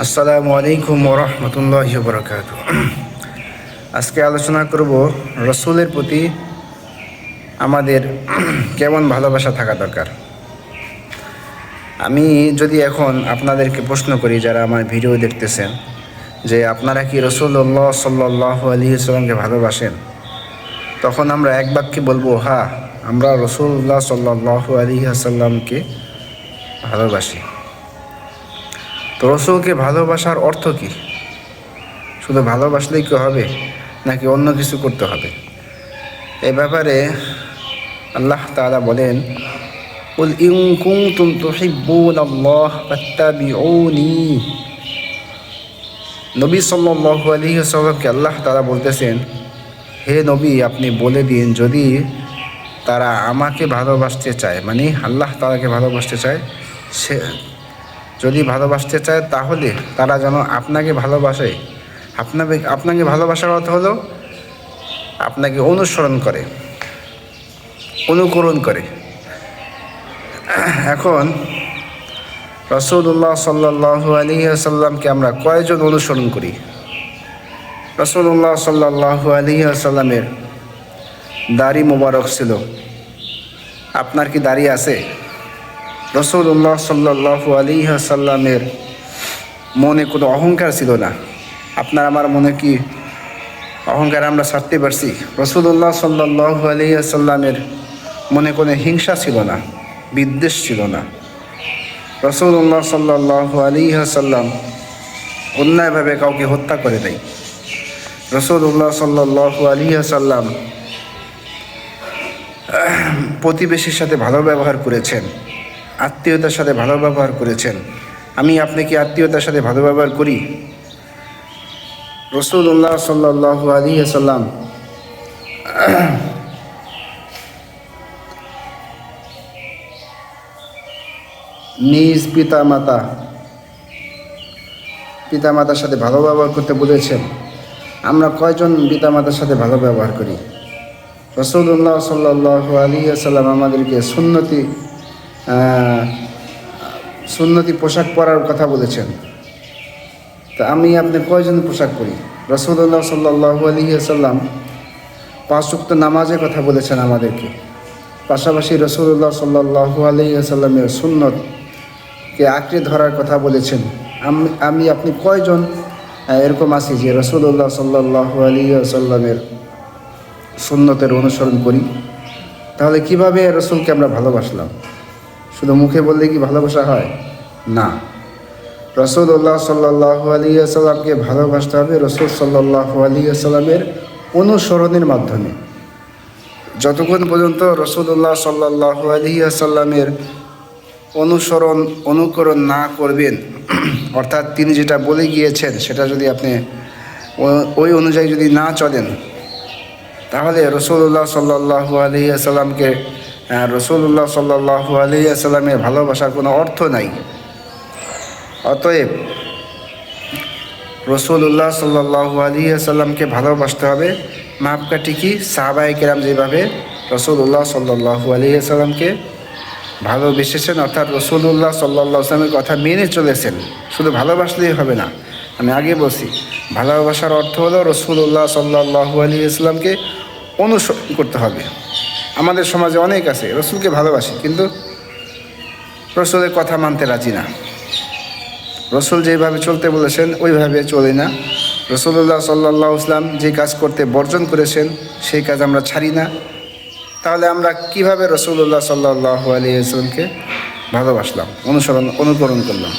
আসসালামু আলাইকুম ওরহমতুল্লাহি ওয়াবারাকাতুহু। আজকে আলোচনা করব রসুলের প্রতি আমাদের কেমন ভালোবাসা থাকা দরকার। আমি যদি এখন আপনাদেরকে প্রশ্ন করি, যারা আমার ভিডিও দেখতেছেন, যে আপনারা কি রাসূলুল্লাহ সাল্লাল্লাহু আলাইহি ওয়াসাল্লামকে ভালোবাসেন, তখন আমরা এক বাক্যে বলবো, হ্যাঁ, আমরা রাসূলুল্লাহ সাল্লাল্লাহু আলাইহি ওয়াসাল্লামকে ভালোবাসি। তো রসুলকে ভালোবাসার অর্থ কি? শুধু ভালোবাসলেই কি হবে, নাকি অন্য কিছু করতে হবে? এ ব্যাপারে আল্লাহ তাআলা বলেন, কুল ইন কুনতুম তুহিব্বুনাল্লাহ ফাত্তাবিউনি। নবী সাল্লাল্লাহু আলাইহি ওয়াসাল্লামকে আল্লাহ তাআলা বলতেছেন, হে নবী, আপনি বলে দিন, যদি তারা আমাকে ভালোবাসতে চায়, মানে আল্লাহ তাআলাকে ভালোবাসতে চায়, সে যদি ভালোবাসতে চায় তাহলে তারা যেন আপনাকে ভালোবাসে। আপনাকে ভালোবাসার অর্থ হলো আপনাকে অনুসরণ করে, অনুকরণ করে। এখন রাসূলুল্লাহ সাল্লাল্লাহু আলাইহি ওয়াসাল্লামকে আমরা কয়জন অনুসরণ করি? রাসূলুল্লাহ সাল্লাল্লাহু আলাইহি ওয়াসাল্লামের দাড়ি মোবারক ছিল। আপনার কি দাড়ি আছে? রাসূলুল্লাহ সাল্লাল্লাহু আলাইহি ওয়াসাল্লামের মনে কোনো অহংকার ছিল না। আপনার আমার মনে কি অহংকার আমরা ছাড়তে পারছি? রাসূলুল্লাহ সাল্লাল্লাহু আলাইহি ওয়াসাল্লামের মনে কোনো হিংসা ছিল না, বিদ্বেষ ছিল না। রাসূলুল্লাহ সাল্লাল্লাহু আলাইহি ওয়াসাল্লাম অন্যায়ভাবে কাউকে হত্যা করে নাই। রাসূলুল্লাহ সাল্লাল্লাহু আলাইহি ওয়াসাল্লাম প্রতিবেশীর সাথে ভালো ব্যবহার করেছেন, আত্মীয়তার সাথে ভালো ব্যবহার করেছেন। আমি আপনি কি আত্মীয়তার সাথে ভালো ব্যবহার করি? রাসূলুল্লাহ সাল্লাল্লাহু আলাইহি ওয়াসাল্লাম নিজ পিতামাতার সাথে ভালো ব্যবহার করতে বলেছেন। আমরা কয়জন পিতামাতার সাথে ভালো ব্যবহার করি? রাসূলুল্লাহ সাল্লাল্লাহু আলাইহি ওয়াসাল্লাম আমাদেরকে সুন্নতি পোশাক পরার কথা বলেছেন। তা আমি আপনি কয়জন পোশাক পরি? রাসূলুল্লাহ সাল্লাল্লাহু আলাইহি ওয়াসাল্লাম 5 ওয়াক্ত নামাজের কথা বলেছেন আমাদেরকে। পাশাপাশি রাসূলুল্লাহ সাল্লাল্লাহু আলাইহি ওয়াসাল্লামের সুন্নতকে আঁকড়ে ধরার কথা বলেছেন। আমি আপনি কয়জন এরকম আছি যে রাসূলুল্লাহ সাল্লাল্লাহু আলাইহি ওয়াসাল্লামের সুন্নতের অনুসরণ করি? তাহলে কিভাবে রাসূলকে আমরা ভালোবাসলাম? শুধু মুখে বললে কি ভালোবাসা হয়? না, রাসূলুল্লাহ সাল্লাল্লাহু আলাইহি ওয়াসাল্লামকে ভালোবাসতে হবে রাসূল সাল্লাল্লাহু আলাইহি ওয়াসাল্লামের অনুসরণের মাধ্যমে। যতক্ষণ পর্যন্ত রাসূলুল্লাহ সাল্লাল্লাহু আলাইহি ওয়াসাল্লামের অনুকরণ না করবেন, অর্থাৎ তিনি যেটা বলে গিয়েছেন সেটা যদি আপনি ওই অনুযায়ী যদি না চলেন, তাহলে রাসূলুল্লাহ সাল্লাল্লাহু আলাইহি ওয়াসাল্লামকে রাসূলুল্লাহ সাল্লাল্লাহু আলাইহি ওয়াসাল্লামের ভালোবাসার কোনো অর্থ নাই। অতএব রাসূলুল্লাহ সাল্লাল্লাহু আলাইহি ওয়াসাল্লামকে ভালোবাসতে হবে মাপকাঠি কি? সাহাবায়ে কেরাম যেভাবে রাসূলুল্লাহ সাল্লাল্লাহু আলাইহি ওয়াসাল্লামকে ভালোবেসেছেন, অর্থাৎ রাসূলুল্লাহ সাল্লাল্লাহু আলাইহি ওয়াসাল্লামের কথা মেনে চলেছেন। শুধু ভালোবাসলেই হবে না, আমি আগে বলছি, ভালোবাসার অর্থ হলো রাসূলুল্লাহ সাল্লাল্লাহু আলাইহি ওয়াসাল্লামকে অনুসরণ করতে হবে। আমাদের সমাজে অনেক আছে রাসূলকে ভালোবাসে, কিন্তু রাসূলের কথা মানতে রাজি না। রাসূল যেভাবে চলতে বলেছেন ওইভাবে চলে না। রাসূলুল্লাহ সাল্লাল্লাহু আলাইহি ওয়াসাল্লাম যে কাজ করতে বর্জন করেছেন সেই কাজ আমরা ছাড়ি না। তাহলে আমরা কিভাবে রাসূলুল্লাহ সাল্লাল্লাহু আলাইহি ওয়াসাল্লামকে ভালোবাসলাম, অনুকরণ করলাম?